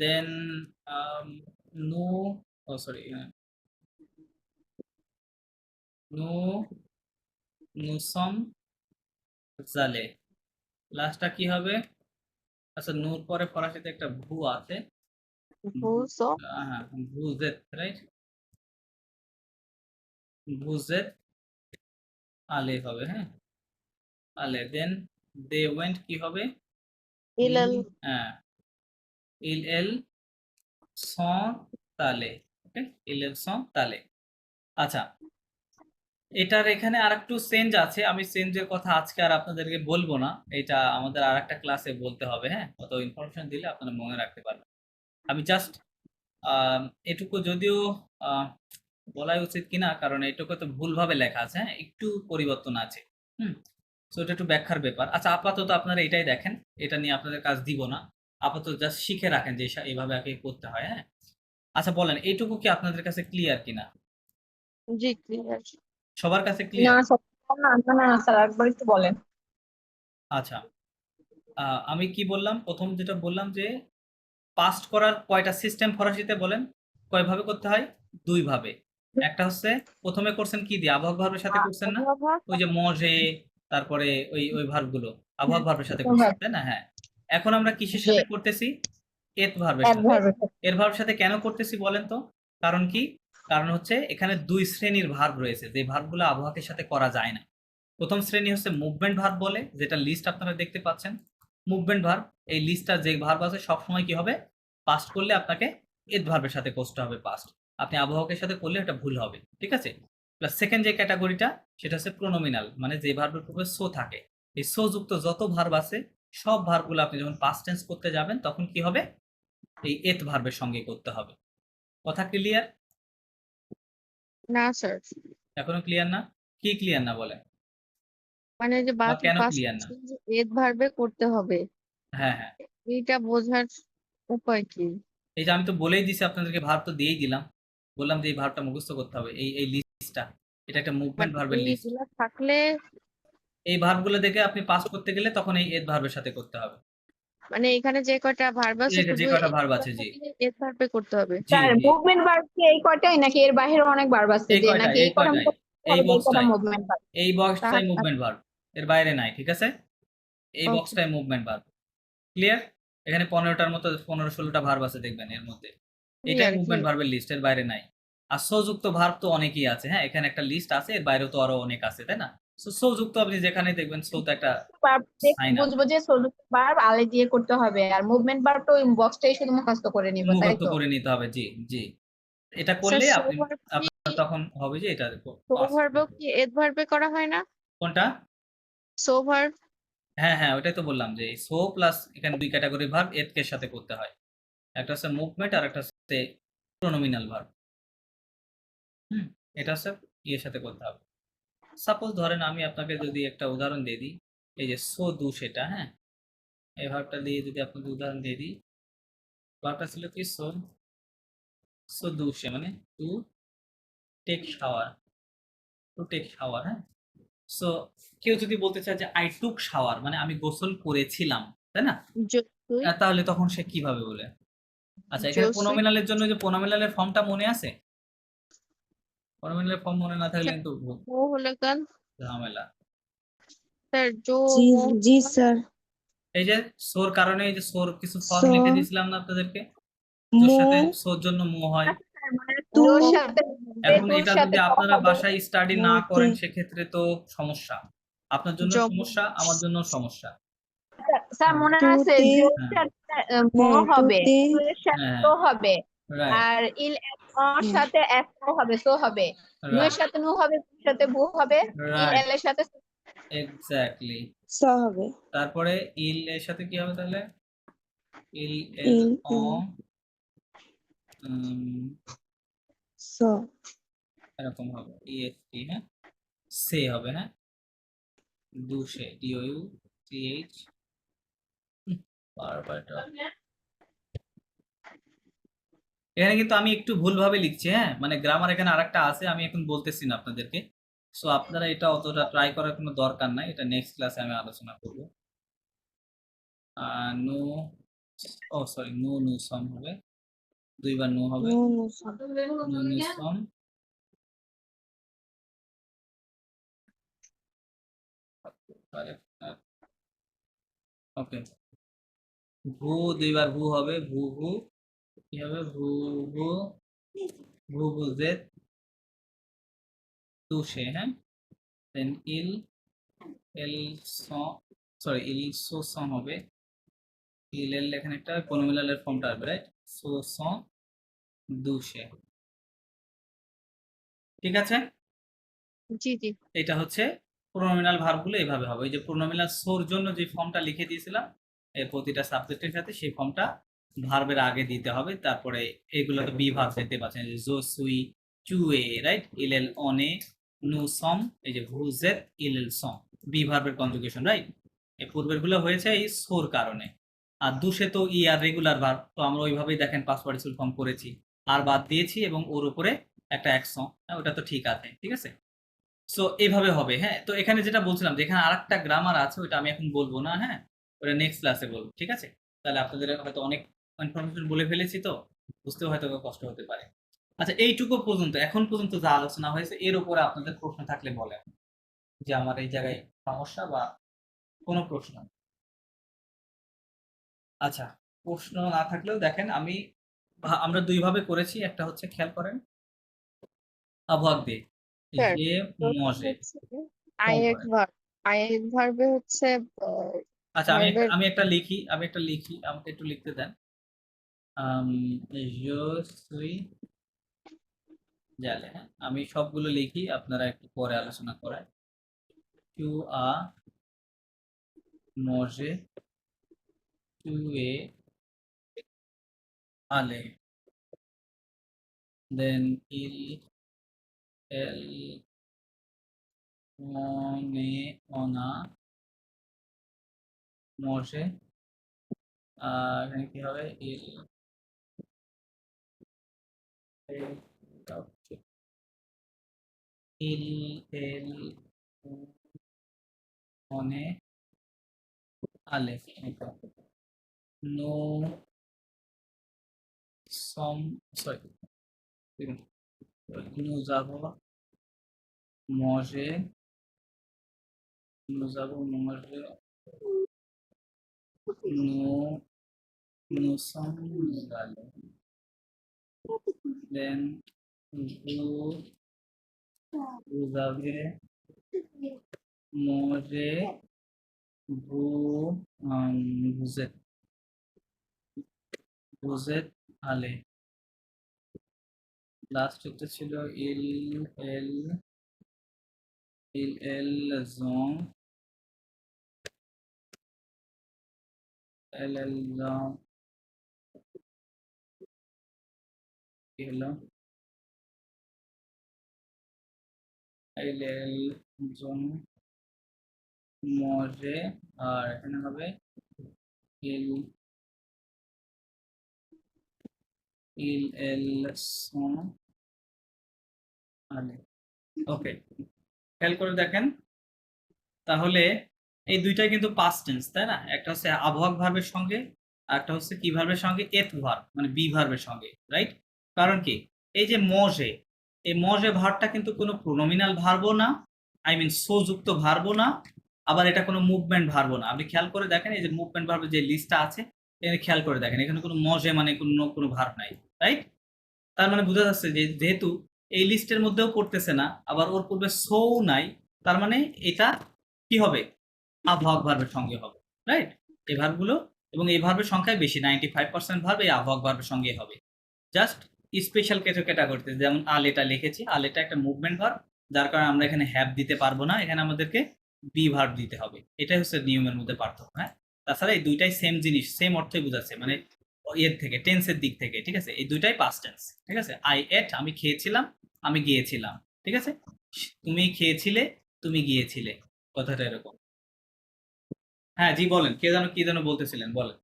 দেন নো, ও সরি, নো নুসম জালে। লাস্টটা কি হবে? আচ্ছা, নূর পরে ফরাসিতে একটা ভু আছে, buzo হ্যাঁ, ভুজেত, রাইট? ভুজেত আলে হবে, হ্যাঁ, আলে। দেন দে ওয়েন্ট কি হবে? ilal হ্যাঁ, ইল এল সন তালে, ওকে, ইল এল সন তালে। আচ্ছা, এটার এখানে আরেকটু চেঞ্জ আছে, আমি চেঞ্জের কথা আজকে আর আপনাদেরকে বলবো না, এটা আমাদের আরেকটা ক্লাসে বলতে হবে, হ্যাঁ, অত ইনফরমেশন দিলে আপনারা মনে রাখতে পারবেন। আমি জাস্ট এটুকু যদিও আহ, বলাই উচিত কিনা, কারণ এটুকু তো ভুলভাবে লেখা আছে, হ্যাঁ, একটু পরিবর্তন আছে, হুম। তো এটা একটু ব্যাখ্যার ব্যাপার। আচ্ছা, আপাতত আপনারা এটাই দেখেন, এটা নিয়ে আপনাদের কাজ দিব না, আপাতত জাস্ট শিখে রাখেন যে এইভাবে আগে করতে হয়, হ্যাঁ। আচ্ছা, বলেন এইটুকু কি আপনাদের কাছে ক্লিয়ার কিনা? জি clear সবার কাছে না ক্লিয়ার? না না না স্যার, একবার একটু বলেন। আচ্ছা, আমি কি বললাম? প্রথম যেটা বললাম যে পাস্ট করার কয়টা সিস্টেম ফরাসিতে বলেন, কয়ভাবে করতে হয়? দুই ভাবে। একটা হচ্ছে প্রথমে করছেন কি দিয়ে? আবহাওয়া ভার্বের সাথে করছেন না? ওই যে মজে, তারপরে ওই ভার্বগুলো আবহাওয়া ভার্বের সাথে করছেন, তাই না? হ্যাঁ। এখন আমরা কিসের সাথে করতেছি? এত ভার্বের সাথে। অ্যাডভার্ব। এর ভার্বের সাথে কেন করতেছি বলেন তো? কারণ কি? কারণ হচ্ছে এখানে দুই শ্রেণীর ভার্ব রয়েছে, যে ভার্বগুলো আবহাওয়ার সাথে করা যায় না। প্রথম শ্রেণী হচ্ছে মুভমেন্ট ভার্ব বলে, যেটা লিস্ট আপনারা দেখতে পাচ্ছেন। মুভমেন্ট ভার্ব, এই লিস্টটা যে ভার্ব আছে সবসময় কি হবে? পাস্ট করলে আপনাকে এদ ভার্বের সাথে করতে হবে পাস্ট। আপনি আবহাওয়াকের সাথে করলে এটা ভুল হবে, ঠিক আছে? প্লাস সেকেন্ড যে ক্যাটাগরিটা, সেটা হচ্ছে প্রোনোমিনাল, মানে যে ভার্বের পূর্বে সো থাকে। এই সো যুক্ত যত ভার্ব আছে সব ভার্বগুলো আপনি যখন পাস্ট টেন্স করতে যাবেন তখন কি হবে? এই এত ভার্বের সঙ্গে করতে হবে। কথা ক্লিয়ার? না স্যার, এখনো ক্লিয়ার না? কি ক্লিয়ার না বলেন? মানে যে বাকি কেন পাঁচ ক্লিয়ার না? এদ ভার্বে করতে হবে, হ্যাঁ, হ্যাঁ, এইটা বোঝার উপায় কি? এই যে আমি তো বলেই দিছি আপনাদেরকে, ভার্ব তো দিয়েই দিলাম, বললাম যে এই ভার্বটা মুখস্থ করতে হবে, এই লিস্টটা, এটা একটা মুভমেন্ট মানে ভার্বের লিস্ট। এইগুলা থাকলে এই ভার্বগুলো দেখে আপনি পাস করতে গেলে তখন এই এড ভার্বের সাথে করতে হবে। মানে এখানে যে কয়টা ভার্ব আছে এই যে শুধু কয়টা ভার্ব আছে, জি এর ভার্বে করতে হবে। জি স্যার জি, মুভমেন্ট ভার্ব কি এই কয়টাই নাকি এর বাইরে অনেক ভার্ব আছে এই যে কয়টাই, নাকি এই এই কটা কয়টাই, মুখস্থ এই করলে এই কটা বক্সটাই, মুভমেন্ট ভার্ব? এই বক্সটাই তাহলে মুভমেন্ট ভার্ব, এর বাইরে নাই, ঠিক আছে? এই ওকে, বক্সটাই মুভমেন্ট ভার্ব। ক্লিয়ার? এখানে 15টার মতো 15-16টা ভার্ব আছে দেখবেন এর মধ্যে, এটাই ক্লিয়ার মুভমেন্ট ক্লিয়ার। ভার্বের লিস্ট, এর বাইরে নাই। আর সযুক্ত ভার্ব তো অনেকই আছে, হ্যাঁ এখানে একটা লিস্ট আছে, এর বাইরেও তো আরো অনেক আছে, তাই না? সযুক্ত আপনি যেখানে দেখবেন সো তো একটা ভার্ব দেখে সাইন আছে, বুঝবো যে সলিউশন ভার্ব আলে দিয়ে করতে হবে আর মুভমেন্ট ভার্ব তো ওই বক্সটাই শুধু মুখস্থ করে নিব তাই মুখস্থ তো? করে নিতে হবে, জি জি। এটা স্যার করলে সো আপনি, ভার্ব কি, আপনার তখন হবে যে এটা সো পাস। ভার্বও কি এর ভার্বে করা হয় না? কোনটা? সো ভার্ব হ্যাঁ হ্যাঁ, ওটাই তো বললাম যে সো প্লাস এখানে দুই ক্যাটাগরি ভার্ব এর সাথে করতে হয়, একটা হচ্ছে মুভমেন্ট আর একটা হচ্ছে প্রোনোমিনাল ভার্ব। হুম, এটা হচ্ছে ইয়ের সাথে করতে হবে। সাপোজ ধরেন আমি আপনাকে যদি একটা উদাহরণ দিয়ে দিই, এই যে সো দু সেটা, হ্যাঁ এই ভার্বটা দিয়ে যদি আপনাকে উদাহরণ দিয়ে দিই, ভার্বটা ছিল কি সো, সো দু সে মানে to take shower, to take shower, হ্যাঁ। সো কেউ যদি বলতে চায় যে আই টুক শাওয়ার মানে আমি গোসল করেছিলাম, তাই না? জসুই তাহলে তখন সে কিভাবে বলে? আচ্ছা, এখানে জসুই প্রোনোমিনালের জন্য যে প্রোনোমিনালের ফর্মটা মনে আছে? প্রোনোমিনালের ফর্ম মনে না থাকলে কিন্তু ও হলে কান ঝামেলা। স্যার জো জি মো জি স্যার। এই যে সোর কারণে এই যে সোর কিছু ফর্ম সো লিখে দিয়েছিলাম না আপনাদেরকে, যোর মো সাথে সোর জন্য মো হয়। মানে তু তোর সাথে এখন তোর এটা সাথে যদি ক আপনারা হবে। বাসায় স্টাডি না মোতে করেন সেক্ষেত্রে তো সমস্যা, আপনার জন্য জব সমস্যা, আমার জন্য সমস্যা। স্যার হ্যাঁ মনে আছে তুতে জোর হ্যাঁ সাথে ম হ্যাঁ হবে, তুতে তোর সাথে হ্যাঁ, তো হবে, রাইট আর ওর হ্যাঁ সাথে এক হবে সো হবে, নুয়ের রাইট সাথে নু হবে, বুর সাথে বু হবে, রাইট, এল এর সাথে এক্স্যাক্টলি। স হবে তারপরে ইল এর সাথে কি হবে তাহলে? ইল এল ইল অ ইল স এরকম হবে, ইএসটি, হ্যাঁ সে হবে, হ্যাঁ দুশে ডিও ইউ টি এইচ, বারবার এটা। এখানে কিন্তু আমি একটু ভুলভাবে লিখছি, হ্যাঁ মানে গ্রামার এখানে আরেকটা আছে, আমি এখন বলতেছি না আপনাদেরকে। সো আপনারা এটা অতটা ট্রাই করার কোনো দরকার নাই, এটা নেক্সট ক্লাসে আমি আলোচনা করব। নো, ও সরি, নো নো সম হবে, দুইবার নো হবে, নু নু স নো নো সম। ওকে, ভু দুইবার ভু হবে, ভু ভু কি হবে, ভু ভু, ভু ভুজে তুষে, হ্যাঁ দেন ইল এল স, সরি ইল সো সম হবে, ইল এল এখানে একটা প্রোনোমিনালের ফর্মটা আসবে, রাইট? সো স দুশে, ঠিক আছে? জি জি এটা হচ্ছে প্রোনোমিনাল ভার্বগুলো এইভাবে হবে। ওই যে প্রোনোমিনাল সোর জন্য যে ফর্মটা লিখে দিয়েছিলাম এর প্রতিটা সাবজেক্টের সাথে, সেই ফর্মটা ভার্বের আগে দিতে হবে। তারপরে এগুলো তো বি ভার্ব দেখতে পাচ্ছেন, যে জো সুই চুয়ে, রাইট? ইলেল অনে নু সম, এই যে ভুজেত ইলেল সম, বি ভার্বের কনজুগেশন, রাইট? এই পূর্বের গুলো হয়েছে এই সোর কারণে। আর দুশে তো ই আর রেগুলার ভার্ব, তো আমরা ওইভাবেই দেখেন পাস্ট পার্টিসিপল ফর্ম করেছি, আর বাদ দিয়েছি এবং ওর উপরে একটা অ্যাকশন, ওটা তো ঠিক আছে, ঠিক আছে? সো এইভাবে হবে, হ্যাঁ। তো এখানে যেটা বলছিলাম যে এখানে আরেকটা গ্রামার আছে, ওটা আমি এখন বলবো না, হ্যাঁ ওটা নেক্সট ক্লাসে বলবো, ঠিক আছে? তাহলে আপনাদের হয়তো অনেক ইনফরমেশন বলে ফেলেছি, তো বুঝতেও হয়তো কষ্ট হতে পারে। আচ্ছা, এইটুকু পর্যন্ত, এখন পর্যন্ত যা আলোচনা হয়েছে এর উপরে আপনাদের প্রশ্ন থাকলে বলেন, যে আমার এই জায়গায় সমস্যা বা কোনো প্রশ্ন। আচ্ছা, প্রশ্ন না থাকলেও দেখেন আমি, আমরা দুইভাবে করেছি, একটা হচ্ছে খেয়াল করেন আবহাক দিয়ে, স্যার যে মজে হচ্ছে কম আইএক করেন। ভার্ব, আইএক ভার্বে হচ্ছে আচ্ছা, ভার্বের আমি একটা লিখি, আমাকে একটু লিখতে দেন। je suis জালে, হ্যাঁ আমি সবগুলো লিখি, আপনারা একটু পরে আলোচনা করায়। tu as mangé, tu es allé, then il elle on est on a mangé, এখানে কি হবে ইল ইল এল মনে আলে নো সম sorry nous avons mangé nous nous sommes allés then vous avez mangé vous êtes allés last একটা ছিল ils ont কি হলো ils ont mangé আর এখানে হবে ils sont allés ওকে খেয়াল করে দেখেন তাহলে এই দুইটাই কিন্তু পাস্ট টেন্স তাই না একটা হচ্ছে আবহাওয়াক ভার্বের সঙ্গে আর একটা হচ্ছে কি ভার্বের সঙ্গে এথ ভার্ব মানে বি ভার্বের সঙ্গে রাইট কারণ কি এই যে মজে এই মজে ভার্বটা কিন্তু কোনো প্রোনোমিনাল ভার্বও না আই মিন সোযুক্ত ভার্বও না আবার এটা কোনো মুভমেন্ট ভার্বও না আপনি খেয়াল করে দেখেন এই যে মুভমেন্ট ভার্বের যে লিস্টটা আছে এখানে খেয়াল করে দেখেন এখানে কোনো মজে মানে কোনো ভার্ব নাই রাইট তার মানে বোঝা যাচ্ছে যে যেহেতু এই লিস্টের মধ্যেও পড়তেছে না আবার ওর পূর্বে সো নাই তার মানে এটা কি হবে আবহাওয়াক ভার্বের সঙ্গে হবে রাইট এই ভার্বগুলো এবং এই ভার্বের সংখ্যাই বেশি 95% ভার্ব এই আবহাওয়াক ভার্বের সঙ্গেই হবে জাস্ট স্পেশাল কিছু ক্যাটাগরিতে যেমন আলেটা লিখেছি আলেটা একটা মুভমেন্ট ভার্ব যার কারণে আমরা এখানে হ্যাভ দিতে পারবো না এখানে আমাদেরকে বি ভার্ব দিতে হবে এটাই হচ্ছে নিয়মের মধ্যে পার্থক্য হ্যাঁ তাছাড়া এই দুইটাই সেম জিনিস সেম অর্থই বোঝাচ্ছে মানে এর থেকে টেন্সের দিক থেকে ঠিক আছে এই দুইটাই পাস্ট টেন্স ঠিক আছে আই এট আমি খেয়েছিলাম আমি গিয়েছিলাম ঠিক আছে তুমি খেয়েছিলে তুমি গিয়েছিলে কথাটা এরকম হ্যাঁ জি বলেন কে যেন কি যেন বলতেছিলেন বলেন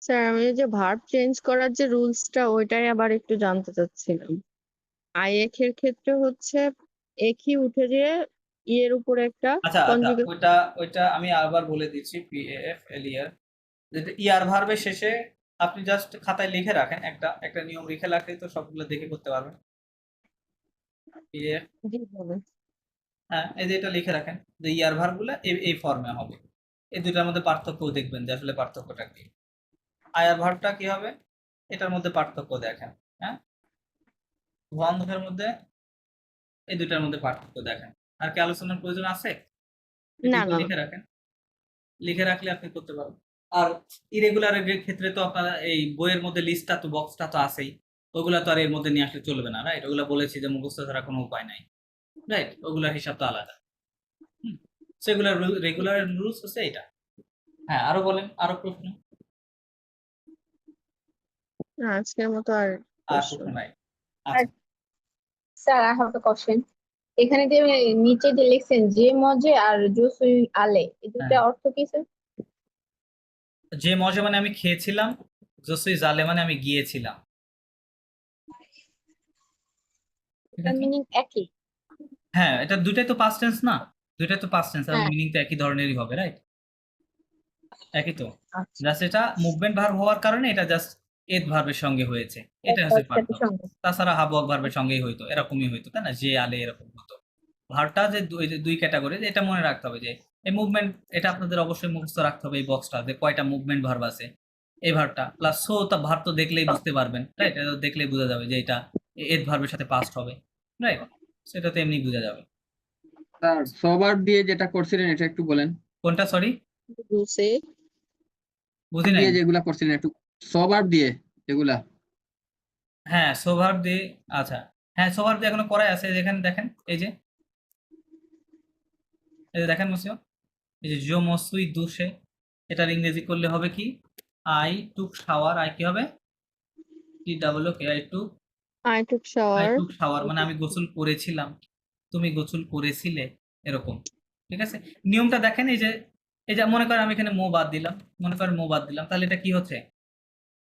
স্যার আমি যে ভার্ব চেঞ্জ করার যে রুলসটা ওইটাই আবার একটু জানতে চাচ্ছিলাম আইএক এর ক্ষেত্রে হচ্ছে একই উঠে যেয়ে এর উপরে একটা আচ্ছা কনজুগেট ওইটা আমি আবার বলে দিচ্ছি পিএফ এলিয়ার যেটা ইয়ার ভার্বের শেষে আপনি জাস্ট খাতায় লিখে রাখেন একটা নিয়ম লিখে রাখলে তো সবগুলো দেখে করতে পারবেন পিএফ হ্যাঁ এই যে এটা লিখে রাখেন যে ইয়ার ভার্বগুলো এই ফর্মে হবে এই দুটার মধ্যে পার্থক্য দেখবেন যে আসলে পার্থক্যটা কি আয়ার ভার্বটা কি হবে এটার মধ্যে পার্থক্য দেখেন হ্যাঁ বন্ধের মধ্যে এই দুটার মধ্যে পার্থক্য দেখেন আর কি আলোচনার প্রয়োজন আছে না না লিখে রাখেন লিখে রাখলে আপনি করতে পারবেন আর ইরেগুলারের ক্ষেত্রে তো আপনারা এই বইয়ের মধ্যে লিস্টটা তো বক্সটা তো আছেই ওগুলা তো আর এর মধ্যে নিয়ে আসলে চলবে না রাইট ওগুলা বলেছি যে মুখস্থ ছাড়া কোনো উপায় নাই রাইট ওগুলার হিসাব তো আলাদা সেগুলার রেগুলার রুলস হচ্ছে এটা হ্যাঁ আরো বলেন আরো প্রশ্ন না, আজকের মতো আর আর প্রশ্ন প্রশ্ন নাই sir I have a question এখানে যে নিচে যে লিখছেন যে মজে আর জুসুই আলে এই দুটা হ্যাঁ। অর্থ কি স্যার যে মজা মানে আমি খেয়েছিলাম জসই জালে মানে আমি গিয়েছিলাম ঠিক আছে? মিনিং একই হ্যাঁ এটা দুইটাই তো পাস্ট টেন্স না দুইটাই তো পাস্ট টেন্স আর হ্যাঁ। মিনিং তো একই ধরনেরই হবে রাইট একই তো আচ্ছা জাস্ট এটা মুভমেন্ট ভার্ব হওয়ার কারণে এটা জাস্ট এদ ভার্বের সঙ্গে হয়েছে এটা হচ্ছে পার্থক্য সঙ্গে তাছাড়া হাবওয়াক ভার্বের সঙ্গেই হইতো এরকমই হইতো তাই না যে আলে এরকম হতো ভার্বটা যে দুই ক্যাটাগরি এটা মনে রাখতে হবে যে এই মুভমেন্ট এটা আপনাদের অবশ্যই মুখস্থ রাখতে হবে এই বক্সটা যে কয়টা মুভমেন্ট ভার্ব আছে এই ভার্বটা প্লাস সো তা ভার্ব তো দেখলেই বুঝতে পারবেন রাইট এটা দেখলেই বোঝা যাবে যে এটা এদ ভার্বের সাথে পাস্ট হবে রাইট সেটা তো এমনি বোঝা যাবে স্যার সবার দিয়ে যেটা করছিলেন এটা একটু বলেন কোনটা সরি রুলসে বুঝি নাই দিয়ে যেগুলা করছিলেন একটু সবার দিয়ে এগুলা হ্যাঁ সোভার্ব দিয়ে আচ্ছা হ্যাঁ সোভার্ব দিয়ে এখনো করাই আছে যেখানে দেখেন এই যে দেখেন মসিও এই যে জো মসুই দুষে এটার ইংরেজি করলে হবে কি আই টুক শাওয়ার আই কি হবে T double O K I took I shower took shower মানে আমি গোসল করেছিলাম তুমি গোসল করেছিলে এরকম ঠিক আছে নিয়মটা দেখেন এই যে এই যে মনে করেন আমি এখানে মো বাদ দিলাম, মনে করেন মো বাদ দিলাম, তাহলে এটা কি হচ্ছে?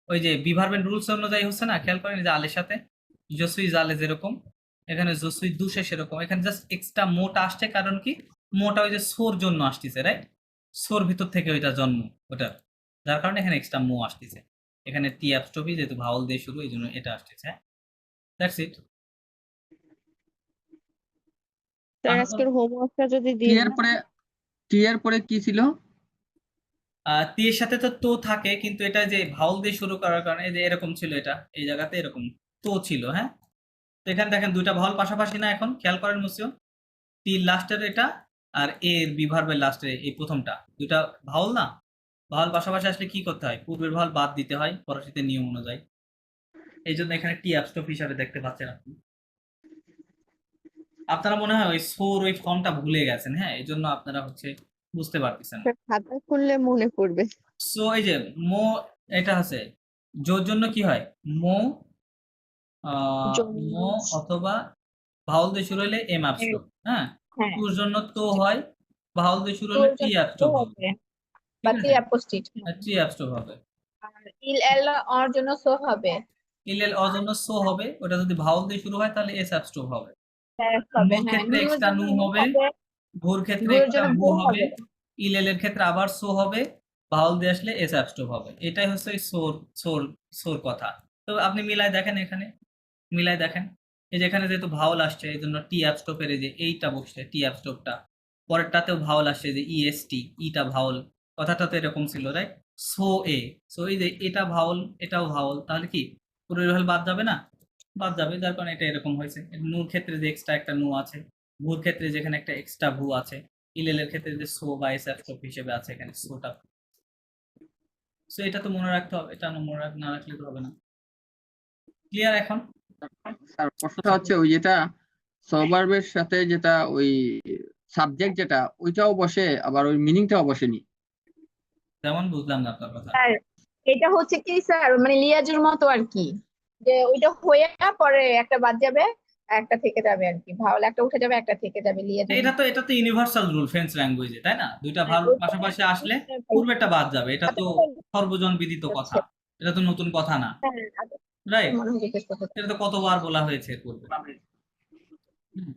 ওই যে বিভার্বের রুলস অনুযায়ী হচ্ছে না, খেয়াল করেন এই যে আলের সাথে জসুই জালে যেরকম, এখানে জসুই দুষে সেরকম, এখানে জাস্ট এক্সট্রা মোটা আসছে, কারণ কি মোটা ওই যে সোর জন্য আসতেছে, রাইট? সোর ভিতর থেকে ওইটা জন্ম ওটা, যার কারণে এখানে এক্সট্রা মো আসতেছে। এখানে টি অ্যাপস্ট্রফি যেহেতু ভাওয়াল দিয়ে শুরু, এই জন্য এটা আসতেছে। That's it. স্যার আজকের হোমওয়ার্কটা যদি টি দিন। এর পরে কি ছিল? টি এর সাথে তো তো থাকে, কিন্তু এটা যে ভাওয়াল দিয়ে শুরু করার কারণে এই যে এরকম ছিল, এটা এই জায়গাতে এরকম তো ছিল, হ্যাঁ? তো এখানে দেখেন দুইটা ভাওয়াল পাশাপাশি না, এখন খেয়াল করেন মুসিও, টি লাস্টের এটা আর এর বিভার্বের লাস্টের এই প্রথমটা, দুইটা ভাওয়াল না, ভাওয়াল পাশাপাশি আসলে কি করতে হয়? পূর্বের ভাওয়াল বাদ দিতে হয় ফরাসিতে নিয়ম অনুযায়ী। এই জন্য এখানে টি অ্যাপস্ট্রফ হিসাবে দেখতে পাচ্ছেন আপনি। আপনারা মনে হয় ওই সোর ওই ফর্মটা ভুলে গেছেন, হ্যাঁ, এই জন্য আপনারা হচ্ছে বুঝতে পারতেছেন না। স্যার খাতা খুললে মনে পড়বে। সো এই যে মো, এটা আছে জোর জন্য কি হয়? মো জন্য। মো অথবা ভাওয়াল দিয়ে শুরু হলে এম অ্যাপস্ট্রফ, হ্যাঁ? হ্যাঁ টুর জন্য তো হয়, ভাওয়াল দিয়ে শুরু তোর হলে টি জন্য তো অ্যাপস্ট্রফ হবে, হবে ঠিক বা আছে? টি অ্যাপোস্টিট টি অ্যাপস্ট্রফ হবে। আর ইল এল অর জন্য সো হবে ইলেল অ জন্য সো হবে, ওটা যদি ভাওয়াল দিয়ে শুরু হয় তাহলে এস অ্যাপস্ট্রফ হবে। ব্যাস হবে নুর হ্যাঁ ক্ষেত্রে নুর এক্সট্রা জন্য নু নু হবে, হবে ভুর ক্ষেত্রে ভুর এক্সট্রা জন্য ভু ভু হবে, হবে ইলেলের ক্ষেত্রে আবার সো হবে, ভাওয়াল দিয়ে আসলে এস অ্যাপস্ট্রফ হবে। এটাই হচ্ছে ওই সোর সোর সোর কথা। তো আপনি মিলায় দেখেন, এখানে মিলায় দেখেন, এই যে এখানে যেহেতু ভাওয়াল আসছে এই জন্য টি অ্যাপস্ট্রফের এই যে এইটা বসছে টি অ্যাপস্ট্রফটা, পরেরটাতেও ভাওয়াল আসছে যে ইএসটি, ইটা ভাওয়াল, কথাটা তো এরকম ছিল, রাইট? সো এ, সো এই যে এটা ভাওয়াল এটাও ভাওয়াল, তাহলে কি পুরো ভাওয়াল বাদ যাবে না? বাদ যাবে, যার কারণে এটা এরকম হয়েছে। নুর ক্ষেত্রে যে এক্সট্রা একটা নু আছে, ভুর ক্ষেত্রে যেখানে একটা এক্সট্রা ভু আছে, ইলেলের ক্ষেত্রে যে সো বা এস অ্যাপস্ট্রফ হিসেবে আছে এখানে সোটা। সো এটা তো মনে রাখতে হবে, এটা না রাখলে তো হবে না। ক্লিয়ার এখন? স্যার প্রশ্নটা হচ্ছে ওই যেটা সবার্বের সাথে যেটা ওই সাবজেক্ট যেটা ওইটাও বসে, আবার ওই মিনিংটাও বসেনি। যেমন বুঝলাম না আপনার কথা। স্যার এটা হচ্ছে কি স্যার মানে লিয়াজুর মতো আর কি, যে ওইটা হয়ে পরে একটা বাদ যাবে একটা থেকে যাবে আর কি, ভাওয়াল একটা উঠে যাবে একটা থেকে যাবে লিয়াজুর এটা তো ইউনিভার্সাল রুল ফ্রেঞ্চ ল্যাঙ্গুয়েজে, তাই না? দুইটা ভার্ব পাশাপাশি আসলে পূর্বেরটা বাদ যাবে, এটা তো সর্বজন বিদিত কথা, এটা তো নতুন কথা না, রাইট? মনে হয় চেষ্টা করতে এটা তো কতবার বলা হয়েছে এর পূর্বে। হুম।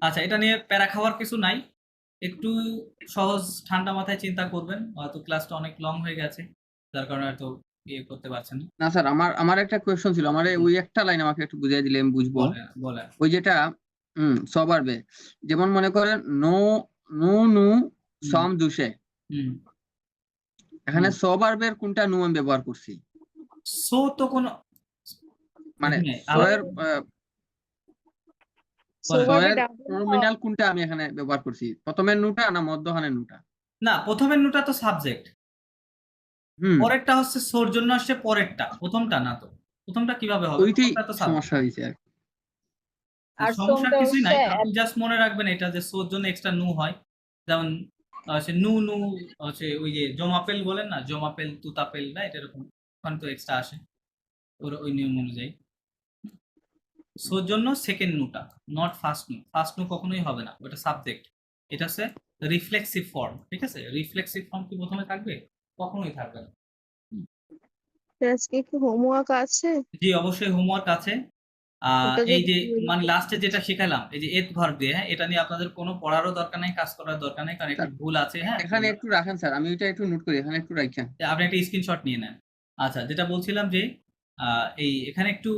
আচ্ছা, এটা নিয়ে প্যারা খাওয়ার কিছু নাই, একটু সহজ ঠান্ডা মাথায় চিন্তা করবেন, হয়তো ক্লাসটা অনেক লং হয়ে গেছে যার কারণে হয়তো ইয়ে করতে পারছেন না। না স্যার, আমার একটা কোয়েশ্চন ছিল, আমার ওই একটা লাইন আমাকে একটু বুঝিয়ে দিলে আমি বুঝবো। বলেন বলেন। ওই যেটা সবার্বে, যেমন মনে করেন নো নু নু সম দুষে, হুম। এখানে সবার্বের কোনটা নু আমি ব্যবহার করছি? সো তো কোনো মানে এখানে সোয়ের বলেন। সোভাবে সোয়ের ডাবল টার্মিনাল কোনটা আমি এখানে ব্যবহার করছি? প্রথমের নুটা না মধ্যখানের নুটা? না, প্রথমের নুটা তো সাবজেক্ট, হুম, পরেরটা হচ্ছে সোর জন্য আসছে পরেরটা, প্রথমটা না তো। প্রথমটা কিভাবে হবে? ওইটাই প্রথমটা তো সাবজেক্ট। সমস্যা হয়েছে আর কি। আর সমস্যা সোমটা কিছুই নাই, হচ্ছে আপনি জাস্ট মনে রাখবেন এটা যে সোর জন্য এক্সট্রা নু হয়, যেমন সে নু নু হচ্ছে ওই যে জমাপেল বলেন না, জমাপেল তুতাপেল না, এটা এরকম ওখানে তো এক্সট্রা আসে ওই নিয়ম অনুযায়ী। সোর জন্য সেকেন্ড নুটা, নট ফার্স্ট নু। ফার্স্ট নু কখনোই হবে না, ওটা সাবজেক্ট। এটা হচ্ছে রিফ্লেক্সিভ ফর্ম, ঠিক আছে? রিফ্লেক্সিভ ফর্ম কি প্রথমে থাকবে? কখনোই থাকবে না। আজকে কি হোমওয়ার্ক আছে? জি অবশ্যই হোমওয়ার্ক আছে। ওটা এই যদি যে মানে লাস্টে যেটা শিখালাম এই যে এত ভার্ব দিয়ে, হ্যাঁ, এটা নিয়ে আপনাদের কোনো পড়ারও দরকার নাই, কাজ করার দরকার নাই, কারণ একটু ভুল আছে, হ্যাঁ। এখানে একটু রাখেন স্যার, আমি এটা একটু নোট করি, এখানে একটু রাখেন। আপনি একটা স্ক্রিনশট নিয়ে নেন। আচ্ছা, যেটা বলছিলাম যে এই এখানে একটু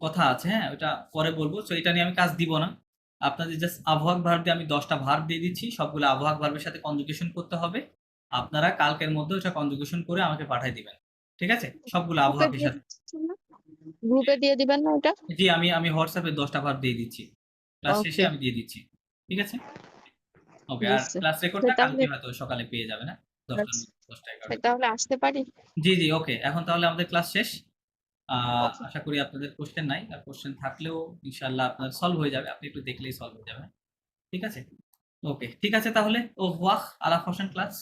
কথা আছে, হ্যাঁ, ওটা পরে বলবো। তো এটা নিয়ে আমি কাজ দিব না, আপনাদের জাস্ট আবহাওয়াক ভার্ব দিয়ে আমি 10টা ভার্ব দিয়ে দিচ্ছি, সবগুলো আবহাওয়াক ভার্বের সাথে কনজুগেশন করতে হবে। আপনারা কালকের মধ্যে ওটা কনজুগেশন করে আমাকে পাঠিয়ে দিবেন, ঠিক আছে? সবগুলো আবহাওয়াকের সাথে। গ্রুপে দিয়ে দিবেন না ওটা? জি, আমি হোয়াটসঅ্যাপে 10টা ভার্ব দিয়ে দিচ্ছি, ক্লাস শেষে ওকে আমি দিয়ে দিচ্ছি, ঠিক আছে? ওকে, আর বুঝছি। ক্লাস রেকর্ডটা তাহলে কালকে হয়তো সকালে পেয়ে যাবেন, হ্যাঁ, 10টা 11টা। তাহলে আসতে পারি? জি জি, ওকে, এখন তাহলে আমাদের ক্লাস শেষ। ওকে আশা করি আপনাদের কোশ্চেন নাই, আর কোশ্চেন থাকলেও ইনশাআল্লাহ আপনার সলভ হয়ে যাবে, আপনি একটু দেখলেই সলভ হয়ে যাবে, ঠিক আছে? ওকে, ঠিক আছে তাহলে। ও ওয়াহ আলা হোসেন ক্লাস।